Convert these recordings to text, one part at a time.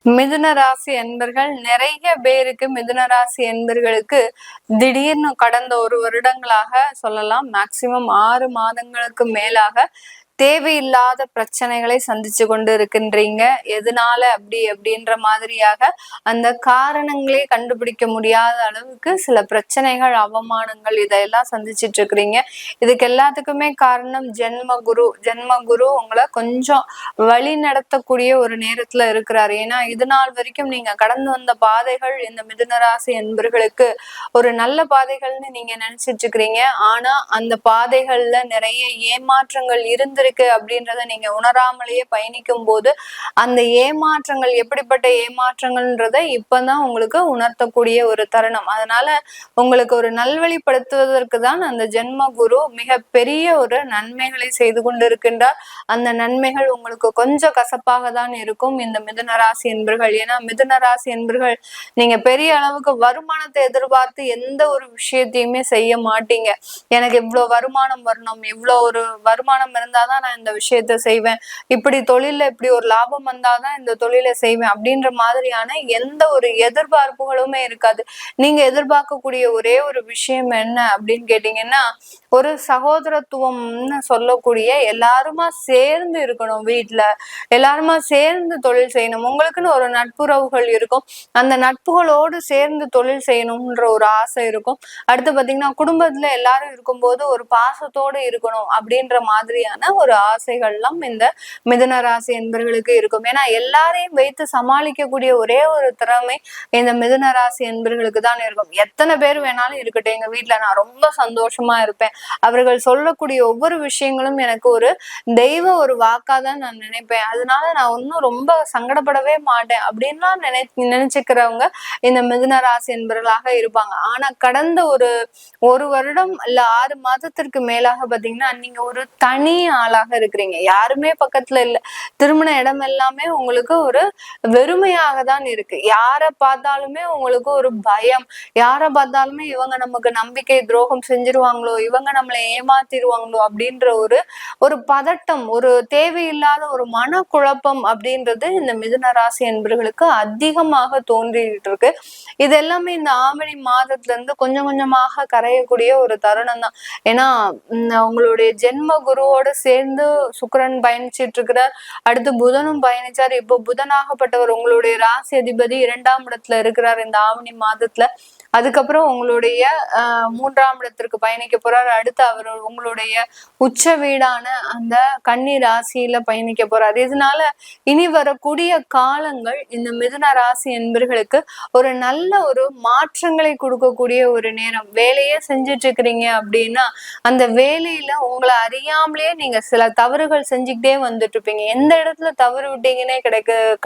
மிதுன ராசி அன்பர்கள் நிறைய பேருக்கு மிதுன ராசி அன்பர்களுக்கு திடீர்னு கடந்த ஒரு வருடங்களாக சொல்லலாம், மேக்சிமம் 6 மாதங்களுக்கு மேலாக தேவையில்லாத பிரச்சனைகளை சந்திச்சு கொண்டு இருக்கின்றீங்க. எதனால அப்படின்ற மாதிரியாக அந்த காரணங்களே கண்டுபிடிக்க முடியாத அளவுக்கு சில பிரச்சனைகள், அவமானங்கள் இதெல்லாம் சந்திச்சிட்டு இருக்கிறீங்க. இதுக்கு எல்லாத்துக்குமே காரணம் ஜென்ம குரு உங்களை கொஞ்சம் வழி நடத்தக்கூடிய ஒரு நேரத்துல இருக்கிறாரு. ஏன்னா இது நாள் வரைக்கும் நீங்க கடந்து வந்த பாதைகள் இந்த மிதுனராசி என்பர்களுக்கு ஒரு நல்ல பாதைகள்னு நீங்க நினைச்சிட்டு இருக்கிறீங்க. ஆனா அந்த பாதைகள்ல நிறைய ஏமாற்றங்கள் இருந்திருக்கு அப்படின்றத நீங்க உணராமலேயே பயணிக்கும் போது அந்த ஏமாற்றங்கள் எப்படிப்பட்ட ஏமாற்றங்கள்ன்றத இப்பதான் உங்களுக்கு உணர்த்தக்கூடிய ஒரு தருணம். அதனால உங்களுக்கு ஒரு நல்வழிப்படுத்துவதற்கு தான் அந்த ஜென்ம குரு மிக பெரிய ஒரு நன்மைகளை செய்து கொண்டிருக்கின்றார். அந்த நன்மைகள் உங்களுக்கு கொஞ்சம் கசப்பாக தான் இருக்கும் இந்த மிதுன ராசி என்பர்கள். ஏன்னா மிதுன ராசி என்பர்கள் நீங்க பெரிய அளவுக்கு வருமானத்தை எதிர்பார்த்து எந்த ஒரு விஷயத்தையுமே செய்ய மாட்டீங்க. எனக்கு இவ்வளவு வருமானம் வரணும், இவ்வளவு ஒரு வருமானம் இருந்தாதான் நான் இந்த விஷயத்த செய்வேன், இப்படி தொழில இப்படி ஒரு லாபம் வந்தாதான் இந்த தொழிலை செய்வேன் அப்படின்ற மாதிரியான எந்த ஒரு எதிர்பார்ப்புகளுமே இருக்காது. நீங்க எதிர்பார்க்கக்கூடிய ஒரே ஒரு விஷயம் என்ன அப்படின்னு கேட்டீங்கன்னா, ஒரு சகோதரத்துவம்னு சொல்லக்கூடிய எல்லாருமா சேர்ந்து இருக்கணும், வீட்டுல எல்லாருமா சேர்ந்து தொழில் செய்யணும், உங்களுக்குன்னு ஒரு நட்புறவுகள் இருக்கும், அந்த நட்புகளோடு சேர்ந்து தொழில் செய்யணும்ன்ற ஒரு ஆசை இருக்கும். அடுத்து பாத்தீங்கன்னா குடும்பத்துல எல்லாரும் இருக்கும்போது ஒரு பாசத்தோடு இருக்கணும் அப்படின்ற மாதிரியான ஒரு ஆசைகள்லாம் இந்த மிதுன ராசி என்பர்களுக்கு இருக்கும். ஏன்னா எல்லாரையும் வைத்து சமாளிக்கக்கூடிய ஒரே ஒரு திறமை இந்த மிதுன ராசி என்பர்களுக்கு தான் இருக்கும். எத்தனை பேர் வேணாலும் இருக்கட்டும், எங்க வீட்டுல நான் ரொம்ப சந்தோஷமா இருப்பேன், அவர்கள் சொல்லக்கூடிய ஒவ்வொரு விஷயங்களும் எனக்கு ஒரு தெய்வ ஒரு வாக்காதான் நான் நினைப்பேன், அதனால நான் ஒன்னும் ரொம்ப சங்கடப்படவே மாட்டேன் அப்படின்லாம் நினைச்சுக்கிறவங்க இந்த மிதுன ராசி என்பவர்களாக இருப்பாங்க. ஆனா கடந்த ஒரு வருடம் இல்ல 6 மாதத்திற்கு மேலாக பாத்தீங்கன்னா நீங்க ஒரு தனி ஆளாக இருக்கிறீங்க, யாருமே பக்கத்துல இல்ல. திருமண இடம் எல்லாமே உங்களுக்கு ஒரு வெறுமையாக தான் இருக்கு. யார பார்த்தாலுமே உங்களுக்கு ஒரு பயம், யார பார்த்தாலுமே இவங்க நமக்கு நம்பிக்கை துரோகம் செஞ்சிருவாங்களோ, இவங்க நம்மளை ஏமாத்திருவாங்களோ அப்படின்ற ஒரு பதட்டம், ஒரு தேவையில்லாத ஒரு மனக்குழப்பம் அப்படின்றது இந்த மிதுன ராசி என்பவர்களுக்கு அதிகமாக தோன்றிட்டு இருக்கு. இது எல்லாமே இந்த ஆவணி மாதத்துல இருந்து கொஞ்சம் கொஞ்சமாக கரையக்கூடிய ஒரு தருணம் தான். ஏன்னா உங்களுடைய ஜென்ம குருவோட சேர்ந்து சுக்கிரன் பயணிச்சிட்டு இருக்கிறார், அடுத்து புதனும் பயணிச்சார், இப்போ புதனாகப்பட்டவர் உங்களுடைய ராசி அதிபதி 2ஆம் இடத்துல இருக்கிறார் இந்த ஆவணி மாதத்துல. அதுக்கப்புறம் உங்களுடைய 3ஆம் இடத்திற்கு பயணிக்க போறார், அடுத்து அவர் உங்களுடைய உச்ச வீடான அந்த கன்னி ராசியில பயணிக்க போறார். இதனால இனி வரக்கூடிய காலங்கள் இந்த மிதுன ராசி என்பர்களுக்கு ஒரு நல்ல ஒரு மாற்றங்களை கொடுக்கக்கூடிய ஒரு நேரம். வேலையே செஞ்சுட்டு இருக்கிறீங்க அப்படின்னா அந்த வேலையில உங்களை அறியாமலே நீங்க சில தவறுகள் செஞ்சுக்கிட்டே வந்துட்டு இருப்பீங்க. எந்த இடத்துல தவறு விட்டீங்கன்னே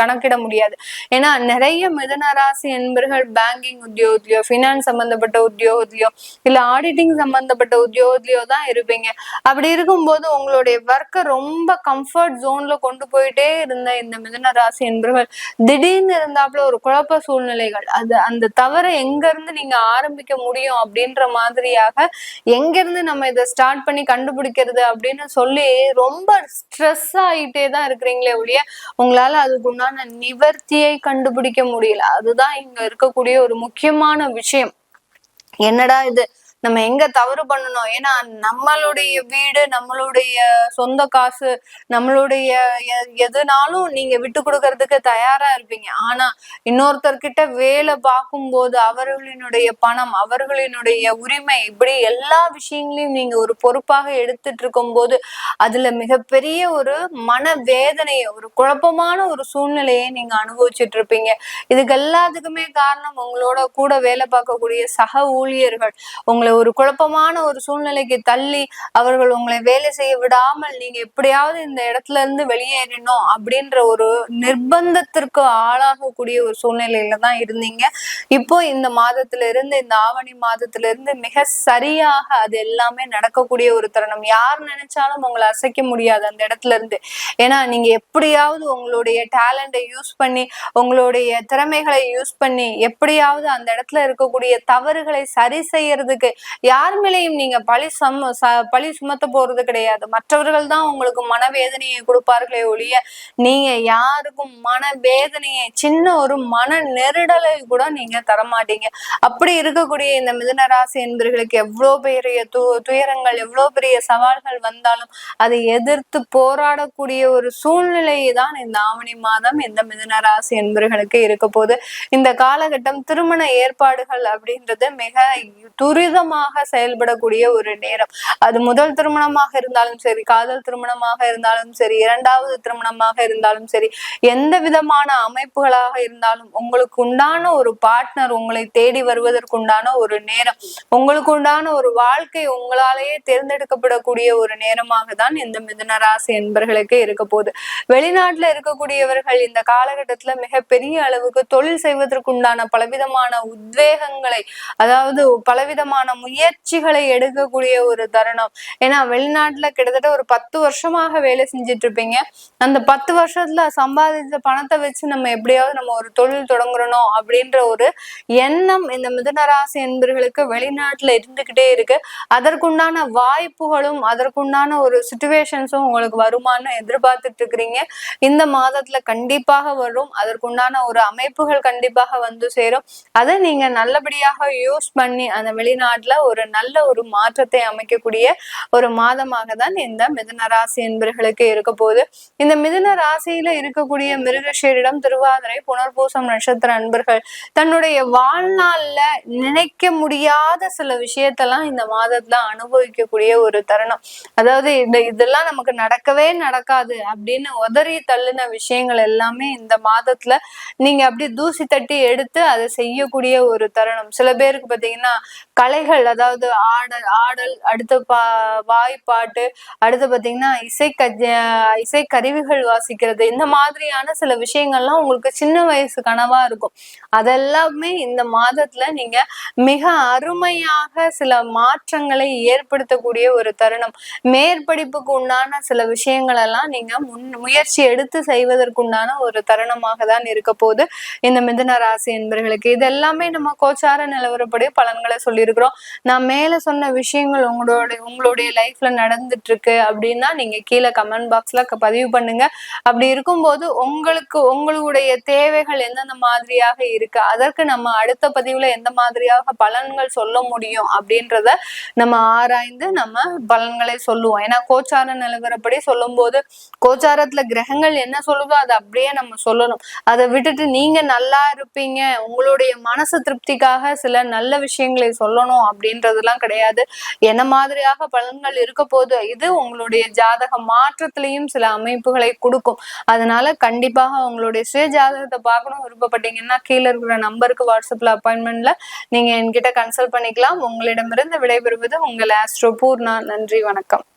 கணக்கிட முடியாது. ஏன்னா நிறைய மிதுன ராசி என்பர்கள் பேங்கிங் உத்தியோகத்திலயோ, பினான்ஸ் சம்பந்தப்பட்ட உத்தியோகத்திலயோ, இல்ல ஆடிட்டிங் சம்பந்தப்பட்ட உத்தியோகத்திலயோ தான் இருப்பீங்க. அப்படி இருக்கும்போது உங்களுடைய ஒர்க்கை ரொம்ப கம்ஃபர்ட் ஜோன்ல கொண்டு போயிட்டே இருந்த இந்த மிதுன ராசி என்பர்கள் திடீர்னு இருந்தாப்புல ஒரு குழப்ப சூழ்நிலைகள், அந்த தவறை எங்க இருந்து நீங்க ஆரம்பிக்க முடியும் அப்படின்ற மாதிரியாக எங்க இருந்து நம்ம இதை ஸ்டார்ட் பண்ணி கண்டுபிடிக்கிறது அப்படின்னு சொல்லி ரொம்ப ஸ்ட்ரெஸ் ஆகிட்டே தான் இருக்கிறீங்களே ஒழிய உங்களால அதுக்கு உண்டான நிவர்த்தியை கண்டுபிடிக்க முடியல. அதுதான் இங்க இருக்கக்கூடிய ஒரு முக்கியமான விஷயம். என்னடா இது, நம்ம எங்க தவறு பண்ணணும்? ஏன்னா நம்மளுடைய வீடு, நம்மளுடைய சொந்த காசு, நம்மளுடைய எதுனாலும் நீங்க விட்டு கொடுக்கறதுக்கு தயாரா இருப்பீங்க. ஆனா இன்னொருத்தர்கிட்ட வேலை பார்க்கும்போது அவர்களினுடைய பணம், அவர்களினுடைய உரிமை, இப்படி எல்லா விஷயங்களையும் நீங்க ஒரு பொறுப்பாக எடுத்துட்டு இருக்கும் போது அதுல மிகப்பெரிய ஒரு மன வேதனையை, ஒரு குழப்பமான ஒரு சூழ்நிலையை நீங்க அனுபவிச்சுட்டு இருப்பீங்க. இதுக்கு எல்லாத்துக்குமே காரணம் உங்களோட கூட வேலை பார்க்கக்கூடிய சக ஊழியர்கள் உங்களை ஒரு குழப்பமான ஒரு சூழ்நிலைக்கு தள்ளி அவர்கள் உங்களை வேலை செய்ய விடாமல் நீங்க எப்படியாவது இந்த இடத்துல இருந்து வெளியேறணும் அப்படின்ற ஒரு நிர்பந்தத்திற்கு ஆளாகக்கூடிய ஒரு சூழ்நிலையில தான் இருந்தீங்க. இப்போ இந்த மாதத்துல இருந்து, இந்த ஆவணி மாதத்துல இருந்து மிக சரியாக அது எல்லாமே நடக்கக்கூடிய ஒரு தருணம். யார் நினைச்சாலும் உங்களை அசைக்க முடியாது அந்த இடத்துல இருந்து. ஏன்னா நீங்க எப்படியாவது உங்களுடைய டேலண்டை யூஸ் பண்ணி, உங்களுடைய திறமைகளை யூஸ் பண்ணி எப்படியாவது அந்த இடத்துல இருக்கக்கூடிய தவறுகளை சரி செய்யறதுக்கு யார் மேலேயும் நீங்க பழி சுமத்த போறது கிடையாது. மற்றவர்கள் தான் உங்களுக்கு மனவேதனையை கொடுப்பார்களே ஒழிய நீங்க யாருக்கும் மனவேதனையை, சின்ன ஒரு மன நெருடலை கூட நீங்க தரமாட்டீங்க. அப்படி இருக்கக்கூடிய இந்த மிதுன ராசி என்பர்களுக்கு எவ்வளவு பெரிய துயரங்கள், எவ்வளவு பெரிய சவால்கள் வந்தாலும் அதை எதிர்த்து போராடக்கூடிய ஒரு சூழ்நிலையை தான் இந்த ஆவணி மாதம் இந்த மிதுன ராசி என்பர்களுக்கு இருக்க போது. இந்த காலகட்டம் திருமண ஏற்பாடுகள் அப்படின்றது மிக துரிதமாக செயல்படக்கூடிய ஒரு நேரம். அது முதல் திருமணமாக இருந்தாலும் சரி, காதல் திருமணமாக இருந்தாலும் சரி, இரண்டாவது திருமணமாக இருந்தாலும் சரி, எந்த விதமான அமைப்புகளாக இருந்தாலும் உங்களுக்கு உண்டான ஒரு பார்ட்னர் உங்களை தேடி வருவதற்குண்டான ஒரு நேரம், உங்களுக்கு உண்டான ஒரு வாழ்க்கை உங்களாலேயே தேர்ந்தெடுக்கப்படக்கூடிய ஒரு நேரமாக தான் இந்த மிதுன ராசி என்பர்களுக்கு இருக்க போகுது. வெளிநாட்டுல இருக்கக்கூடியவர்கள் இந்த காலகட்டத்துல மிகப்பெரிய அளவுக்கு தொழில் செய்வதற்குண்டான பலவிதமான உத்வேகங்களை, அதாவது பலவிதமான முயற்சிகளை எடுக்கக்கூடிய ஒரு தருணம். ஏன்னா வெளிநாட்டுல கிட்டத்தட்ட ஒரு 10 வருஷமாக வேலை செஞ்சுட்டு இருப்பீங்க. அந்த 10 வருஷத்துல சம்பாதித்த பணத்தை வச்சு நம்ம எப்படியாவது நம்ம ஒரு தொழில் தொடங்குறோம் அப்படின்ற ஒரு எண்ணம் இந்த மிதுன ராசி என்பர்களுக்கு வெளிநாட்டுல இருந்துகிட்டே இருக்கு. அதற்குண்டான வாய்ப்புகளும் அதற்குண்டான ஒரு சிச்சுவேஷன்ஸும் உங்களுக்கு வருமானு எதிர்பார்த்துட்டு இருக்கிறீங்க. இந்த மாதத்துல கண்டிப்பாக வரும். அதற்குண்டான ஒரு அமைப்புகள் கண்டிப்பாக வந்து சேரும். அதை நீங்க நல்லபடியாக யூஸ் பண்ணி அந்த வெளிநாட்டுல ஒரு நல்ல ஒரு மாற்றத்தை அமைக்கக்கூடிய ஒரு மாதமாக தான் இந்த மிதுன ராசி என்பர்களுக்கு இருக்க போகுது. இந்த மிதுன ராசியில இருக்கக்கூடிய மிருகஷீரிடம், திருவாதிரை, புனர்பூசம் நட்சத்திர அன்பர்கள் தன்னுடைய வாழ்நாள்ல நினைக்க முடியாத சில விஷயத்தெல்லாம் இந்த மாதத்துல அனுபவிக்கக்கூடிய ஒரு தருணம். அதாவது இதெல்லாம் நமக்கு நடக்கவே நடக்காது அப்படின்னு உதறி தள்ளின விஷயங்கள் எல்லாமே இந்த மாதத்துல நீங்க அப்படி தூசி தட்டி எடுத்து அதை செய்யக்கூடிய ஒரு தருணம். சில பேருக்கு பாத்தீங்கன்னா கலைகள், அதாவது ஆடல், அடுத்து வாய்ப்பாட்டு, அடுத்து பாத்தீங்கன்னா இசை கருவிகள் வாசிக்கிறது, இந்த மாதிரியான சில விஷயங்கள்லாம் உங்களுக்கு சின்ன வயசு கனவா இருக்கும். அதெல்லாமே இந்த மாதத்துல நீங்க மிக அருமையாக சில மாற்றங்களை ஏற்படுத்தக்கூடிய ஒரு தருணம். மேற்படிப்புக்கு உண்டான சில விஷயங்கள் எல்லாம் நீங்க முயற்சி எடுத்து செய்வதற்குண்டான ஒரு தருணமாக தான் இருக்க போது இந்த மிதுன ராசி என்பர்களுக்கு. இது எல்லாமே நம்ம கோச்சார நிலவரப்படி பலன்களை சொல்லியிருக்கிறோம். நான் மேல சொன்ன விஷயங்கள் உங்களுடைய லைஃப்ல நடந்துட்டு இருக்கு அப்படின்னா நீங்க கீழே கமெண்ட் பாக்ஸ்ல பதிவு பண்ணுங்க. அப்படி இருக்கும்போது உங்களுடைய தேவைகள் எந்தெந்த மாதிரியாக இருக்கு, அதற்கு நம்ம அடுத்த பதிவுல எந்த மாதிரியாக பலன்கள் சொல்ல முடியும் அப்படின்றத நம்ம ஆராய்ந்து நம்ம பலன்களை சொல்லுவோம். ஏன்னா கோச்சார நிலவரப்படி சொல்லும் போது கோச்சாரத்துல கிரகங்கள் என்ன சொல்லுதோ அதை அப்படியே நம்ம சொல்லணும். அதை விட்டுட்டு நீங்க நல்லா இருப்பீங்க, உங்களுடைய மனசு திருப்திக்காக சில நல்ல விஷயங்களை சொல்லணும் அப்படின்றதுலாம் கிடையாது. என்ன மாதிரியாக பலன்கள் இருக்க போது இது உங்களுடைய ஜாதக மாற்றத்திலையும் சில அமைப்புகளை கொடுக்கும். அதனால கண்டிப்பாக உங்களுடைய சுய ஜாதகத்தை பார்க்கணும் விருப்பப்பட்டீங்கன்னா கீழே இருக்கிற நம்பருக்கு வாட்ஸ்அப்ல அப்பாயின்மெண்ட்ல நீங்க என்கிட்ட கன்சல்ட் பண்ணிக்கலாம். உங்களிடமிருந்து விடைபெறுவது உங்கள் ஆஸ்ட்ரோ பூர்ணா. நன்றி, வணக்கம்.